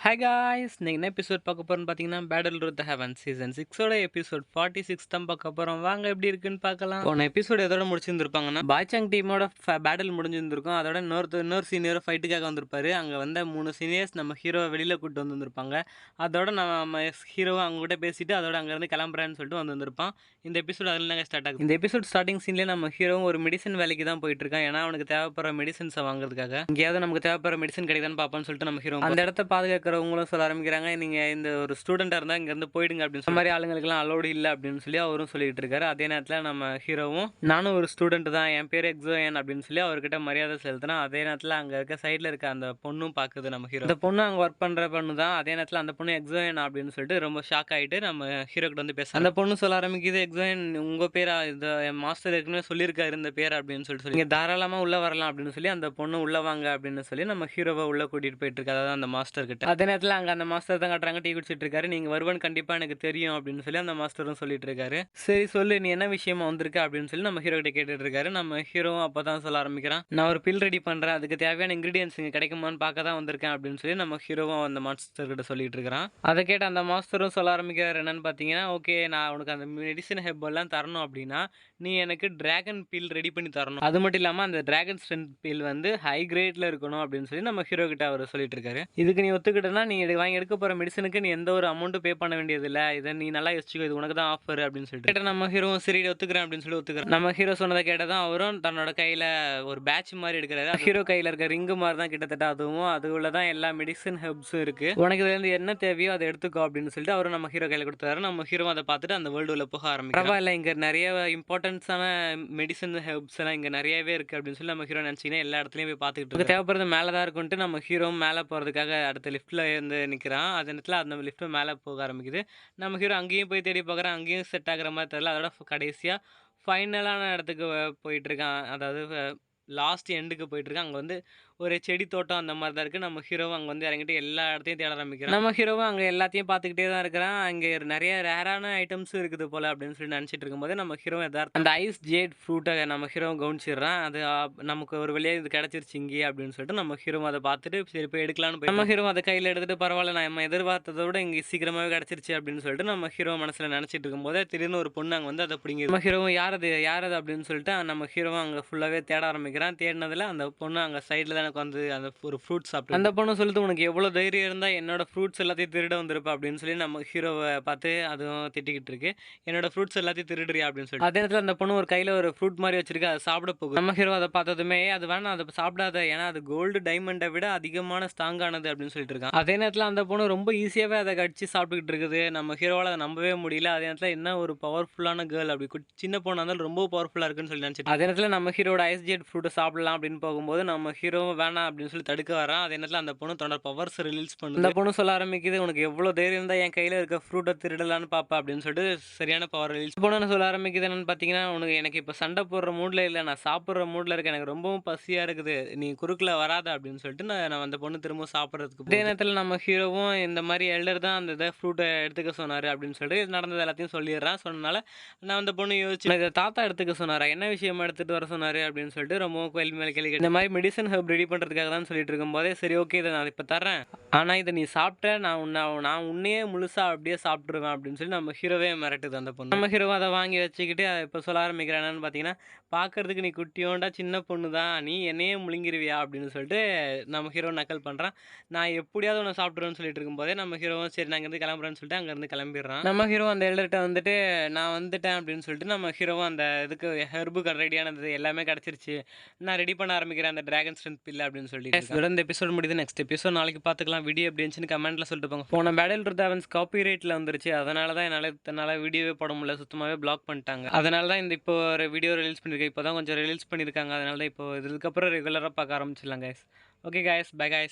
Hi guys! இன்னைக்கு என்ன episode பார்க்க போறோம்னு பார்த்தீங்கன்னா, battle with the heaven season 6ஓட எபிசோட் 46 தான் பார்க்க போறோம். வாங்க எப்படி இருக்குன்னு பார்க்கலாம். போன எபிசோட் எதோட முடிச்சிருந்திருப்பாங்கன்னா, பாய்சாங் டீமோட பேட்டில் முடிஞ்சிருந்திருக்கும். அதோட இன்னொரு சீனியர் ஃபைட்டுக்காக வந்திருப்பாரு. அங்கே வந்த 3 சீனியர்ஸ் நம்ம ஹீரோவை வெளியில் கூப்பிட்டு வந்திருப்பாங்க. அதோட நம்ம ஹீரோவை அவங்க கிட்ட பேசிட்டு அதோட அங்கேருந்து கிளம்புறேன்னு சொல்லிட்டு வந்திருப்பான். இந்த எபிசோட் அதில் தாங்க ஸ்டார்ட் ஆகுது. இந்த எபிசோட் ஸ்டார்டிங் சீன்லேயே நம்ம ஹீரோவும் ஒரு மெடிசன் வேலைக்கு தான் போயிட்டு இருக்கான். ஏன்னா அவனுக்கு தேவைப்படுற மெடிசன்ஸை வாங்குறதுக்காக எங்கேயாவது நமக்கு தேவைப்படுற மெடிசன் கிடைக்குதான்னு பார்ப்போம்னு சொல்லிட்டு நம்ம ஹீரோ அந்த இடத்த பாதுகாக்கிறவங்களும் சொல்ல ஆரம்பிக்கிறாங்க. நீங்கள் இந்த ஒரு ஸ்டூடெண்ட்டாக இருந்தால் இங்கேருந்து போயிடுங்க அப்படின்னு சொன்ன மாதிரி ஆளுங்களுக்குலாம் அலோடு இல்லை அப்படின்னு சொல்லி அவரும் சொல்லிட்டு இருக்காரு. அதே நேரத்தில் நம்ம ஹீரோவும் நானும் ஒரு ஸ்டூடெண்ட் தான், என் பேர் எக்ஸோயன் அப்படின்னு சொல்லி அவர்கிட்ட மரியாதை செலுத்தினா. அதே நேரத்தில் அங்கே இருக்க சைடில் இருக்க அந்த பொண்ணும் பார்க்குது நம்ம ஹீரோ. அந்த பொண்ணு அங்கே ஒர்க் பண்ணுற பொண்ணு தான். அதே நேரத்தில் அந்த பொண்ணு எக்ஸோயன் அப்படின்னு சொல்லிட்டு ரொம்ப ஷாக் ஆகிட்டு நம்ம ஹீரோ கிட்ட வந்து பேச அந்த பொண்ணு சொல்ல ஆரம்பிக்குது, எக்ஸோயன் உங்கள் பேரா, இது என் மாஸ்டர் ஏற்கனவே சொல்லியிருக்காரு இந்த பேர் அப்படின்னு சொல்லி நீங்கள் தாராளமாக உள்ளே வரலாம் அப்படின்னு சொல்லி அந்த பொண்ணு உள்ளே வாங்க அப்படின்னு சொல்லி நம்ம ஹீரோவை உள்ளே கூட்டிகிட்டு போயிட்டு இருக்கு. அதாவது அந்த மாஸ்டர் கிட்ட. அதே நேரத்தில் அங்கே அந்த மாஸ்டர் தான் காட்டுறாங்க, டீ குடிச்சிட்டு இருக்காரு. நீங்கள் வருவன் கண்டிப்பாக எனக்கு தெரியும் அப்படின்னு சொல்லி அந்த மாஸ்டரும் சொல்லிட்டு இருக்காரு. சரி சொல்லு, நீ என்ன விஷயமா வந்திருக்க அப்படின்னு சொல்லி நம்ம ஹீரோ கிட்ட கேட்டுட்டு இருக்காரு. நம்ம ஹீரோவும் அப்போ தான் சொல்ல ஆரம்பிக்கிறான், நான் ஒரு பில் ரெடி பண்ணுறேன், அதுக்கு தேவையான இன்கிரீடியன்ஸ் இங்கே கிடைக்குமான்னு பார்க்க தான் வந்திருக்கேன் அப்படின்னு சொல்லி நம்ம ஹீரோவும் அந்த மாஸ்டர் கிட்ட சொல்லிட்டு இருக்கிறான். அதை கேட்டு அந்த மாஸ்டரும் சொல்ல ஆரம்பிக்கிறார் என்னன்னு பார்த்தீங்கன்னா, ஓகே நான் உனக்கு அந்த மெடிசன் ஹெப் எல்லாம் தரணும் அப்படின்னா நீ எனக்கு டிராகன் பில் ரெடி பண்ணி தரணும். அது மட்டும் இல்லாமல் அந்த டிராகன் ஸ்ட்ரென்த் பில் வந்து ஹை கிரேட்ல இருக்கணும் அப்படின்னு சொல்லி நம்ம ஹீரோ கிட்ட அவர் சொல்லிட்டு இருக்காரு. இதுக்கு நீ ஒத்துக்கிட்டனா நீ வாங்கி எடுக்க போற மெடிசனுக்கு நீ எந்த ஒரு அமௌண்ட்டும் பே பண்ண வேண்டியது இல்லை, இதை நீ நல்லா யோசிச்சுக்கோ, இது உனக்கு தான் ஆஃபர் அப்படின்னு சொல்லிட்டு நம்ம ஹீரோ சரி ஒத்துக்கிறேன் அப்படின்னு சொல்லி ஒத்துக்கிறேன். நம்ம ஹீரோ சொன்னதை கேட்டதான் அவரும் தன்னோட கையில ஒரு பேட்ச் மாதிரி எடுக்கிறாரு. ஹீரோ கையில இருக்க ரிங்கு மாதிரி தான் கிட்டத்தட்ட அதுவும், அதுக்குள்ள தான் எல்லா மெடிசன் ஹெர்ப்ஸும் இருக்கு. உனக்கு இதுல இருந்து என்ன தேவையோ அதை எடுத்துக்கோ அப்படின்னு சொல்லிட்டு அவரும் நம்ம ஹீரோ கையில கொடுத்தாரு. நம்ம ஹீரோ அதை பார்த்துட்டு அந்த வேர்ல்டுல போக ஆரம்பிக்கிறார். பரவாயில்ல, இங்க நிறைய இம்பார்ட்டன்ஸான மெடிசன் ஹெர்ப்ஸ் எல்லாம் இங்க நிறையவே இருக்கு அப்படின்னு சொல்லி நம்ம ஹீரோ நினைச்சீங்கன்னா எல்லா இடத்துலயும் போய் பார்த்துக்கிட்டு தேவைப்படுறது மேலே தான் இருக்குன்ட்டு நம்ம ஹீரோ மேலே போகிறதுக்காக அடுத்த லிஃப்ட்டில் இருந்து நிற்கிறான். அது நேரத்தில் அந்த லிஃப்ட்டு மேலே போக ஆரம்பிக்குது. நம்ம ஹீரோ அங்கேயும் போய் தேடி பார்க்குறான், அங்கேயும் செட் ஆகிற மாதிரி தெரியல. அதோட கடைசியாக ஃபைனலான இடத்துக்கு போயிட்டுருக்கான். அதாவது லாஸ்ட் எண்டுக்கு போயிட்டுருக்கான். அங்கே வந்து ஒரு செடி தோட்டம் அந்த மாதிரி தான் இருக்குது. நம்ம ஹீரோவும் அங்கே வந்து இறங்கிட்டு எல்லா இடத்தையும் தேட ஆரம்பிக்கிறான். நம்ம ஹீரோவும் அங்கே எல்லாத்தையும் பார்த்துக்கிட்டே தான் இருக்கிறான். அங்கே நிறைய ரேரான ஐட்டம்ஸும் இருக்குது போல் அப்படின்னு சொல்லி நினச்சிட்டு இருக்கும்போது நம்ம ஹீரோ எதார்த்தம் அந்த ஐஸ் ஜேட் ஃப்ரூட்டை நம்ம ஹீரோவும் கவனிச்சிடுறான். அது நமக்கு ஒரு வழியாக இது கிடச்சிருச்சு இங்கே அப்படின்னு சொல்லிட்டு நம்ம ஹீரோவும் அதை பார்த்துட்டு சரி போய் எடுக்கலான்னு போய் நம்ம ஹீரோ அதை கையில் எடுத்துகிட்டு பரவாயில்ல நம்ம எதிர்பார்த்ததை விட இங்கே சீக்கிரமாகவே கிடச்சிருச்சு அப்படின்னு சொல்லிட்டு நம்ம ஹீரோ மனசில் நினச்சிட்டு இருக்கும்போது திடீர்னு ஒரு பொண்ணு அங்கே வந்து அதை பிடிங்க. நம்ம ஹீரோவும் யார் அது அப்படின்னு சொல்லிட்டு நம்ம ஹீரோவும் அங்கே ஃபுல்லாகவே தேட ஆரம்பிக்கிறான். தேடினதில் அந்த பொண்ணு அங்கே சைடில் தான் எனக்கு வந்து அந்த ஒரு ஃப்ரூட் சாப்பிட்டு அந்த பொண்ணு சொல்லுது, உனக்கு எவ்வளோ தைரியம் இருந்தால் என்னோட ஃப்ரூட்ஸ் எல்லாத்தையும் திருட வந்திருப்பா அப்படின்னு சொல்லி நம்ம ஹீரோவை பார்த்து அதுவும் திட்டிக்கிட்டு இருக்கு. என்னோட ஃப்ரூட்ஸ் எல்லாத்தையும் திருடுறியா அப்படின்னு சொல்லி அதே நேரத்தில் அந்த பொண்ணு ஒரு கையில் ஒரு ஃப்ரூட் மாதிரி வச்சிருக்கு, அதை சாப்பிட போகுது. நம்ம ஹீரோ அதை பார்த்ததுமே அது வேணாம், அதை சாப்பிடாத, ஏன்னா அது கோல்டு டைமண்டை விட அதிகமான ஸ்ட்ராங்கானது அப்படின்னு சொல்லிட்டு இருக்கான். அதே நேரத்தில் அந்த பொண்ணு ரொம்ப ஈஸியாகவே அதை கடிச்சு சாப்பிட்டுக்கிட்டு இருக்குது. நம்ம ஹீரோவால் அதை நம்பவே முடியல. அதே நேரத்தில் என்ன ஒரு பவர்ஃபுல்லான கேர்ள், அப்படி சின்ன பொண்ணு இருந்தாலும் ரொம்ப பவர்ஃபுல்லாக இருக்குன்னு சொல்லி நினச்சிட்டு அதே நேரத்தில் நம்ம ஹீரோட ஐஸ் ஜெட் ஃப்ரூட்டை சாப்பிடலாம் அப்படின்னு போகும்போது நம்ம ஹீரோ வேணாம் அப்படின்னு சொல்லி தடுக்க வரான். அதே நேரத்தில் அந்த பொண்ணு தன்னோட பவர்ஸ் ரிலீஸ் பண்ணுது. அந்த பொண்ணு சொல்ல ஆரம்பிக்குது, உனக்கு எவ்வளோ தைரியம் இருந்தால் என் கையில் இருக்க ஃப்ரூட்டை திருடலான்னு பாப்பா அப்படின்னு சொல்லிட்டு சரியான பவர் ரிலீஸ் பொண்ணு சொல்ல ஆரம்பிக்குது. என்னன்னு பார்த்தீங்கன்னா, உனக்கு எனக்கு இப்போ சண்டை போடுற மூடில் இல்லை, நான் சாப்பிட்ற மூடில் இருக்கேன், எனக்கு ரொம்பவும் பசியாக இருக்குது, நீ குறுக்கில் வராத அப்படின்னு சொல்லிட்டு நான் அந்த பொண்ணு திரும்ப சாப்பிட்றதுக்கு. அதே நேரத்தில் நம்ம ஹீரோவும் இந்த மாதிரி எல்டர் தான் அந்த இதை ஃப்ரூட்டை எடுத்துக்க சொன்னார் அப்படின்னு சொல்லிட்டு நடந்தது எல்லாத்தையும் சொல்லிடுறான். சொன்னனால நான் அந்த பொண்ணு யோசிச்சு இதை தாத்தா எடுத்துக்க சொன்னாரா, என்ன விஷயமா எடுத்துகிட்டு வர சொன்னார் அப்படின்னு சொல்லிட்டு ரொம்பவும் கேள்வி மேலே கேள்வி இந்த மாதிரி மெடிசன் ஹெர்ப் ரெடி பண்ணுறதுக்காக தான் சொல்லிட்டு இருக்கும்போதே சரி ஓகே இதை நான் இப்போ தரேன், ஆனால் இதை நீ சாப்பிட்ட நான் உன்னையே முழுசாக அப்படியே சாப்பிட்ருவேன் அப்படின்னு சொல்லி நம்ம ஹீரோவே மிரட்டுது அந்த பொண்ணு. நம்ம ஹீரோவை அதை வாங்கி வச்சுக்கிட்டு அதை இப்போ சொல்ல ஆரம்பிக்கிறேன் என்னன்னு பார்த்தீங்கன்னா, பார்க்கறதுக்கு நீ குட்டியோண்டா சின்ன பொண்ணு தான், நீ என்னையே முழுங்கிருவியா அப்படின்னு சொல்லிட்டு நம்ம ஹீரோ நக்கல் பண்ணுறான். நான் எப்படியாவது ஒன்று சாப்பிட்ருவேன்னு சொல்லிட்டு இருக்கும்போதே நம்ம ஹீரோவும் சரி நான் இங்கேருந்து கிளம்புறேன்னு சொல்லிட்டு அங்கேருந்து கிளம்பிடுறான். நம்ம ஹீரோ அந்த எல்டர்கிட்ட வந்துட்டு நான் வந்துட்டேன் அப்படின்னு சொல்லிட்டு நம்ம ஹீரோவும் அந்த இதுக்கு ஹெர்புக்கு ரெடியானது எல்லாமே கிடச்சிருச்சு, நான் ரெடி பண்ண ஆரம்பிக்கிறேன் அந்த டிராகன் ஸ்ட்ரென்த் பில் அப்படின்னு சொல்லிட்டு இந்த எபிசோட் முடியுது. நெக்ஸ்ட் எபிசோட் நாளைக்கு பார்த்துக்கலாம். வீடியோ எப்படி இருந்துச்சுன்னு கமெண்ட்டில் சொல்லிட்டு போங்க. போன பேட்டில் வித் த ஹெவன்ஸ் காப்பிரைட்டில் வந்துருச்சு, அதனால தான் என்னால் வீடியோவே போட முடியல, சுத்தமாகவே பிளாக் பண்ணிட்டாங்க. அதனால தான் இந்த இப்போ ஒரு வீடியோ ரிலீஸ் பண்ணியிருக்கேன். இப்போ தான் கொஞ்சம் ரிலீஸ் பண்ணியிருக்காங்க, அதனால தான் இப்போ இதுக்கப்புறம் ரெகுலராக பார்க்க ஆரம்பிச்சிடலாம் guys. Okay guys, bye guys.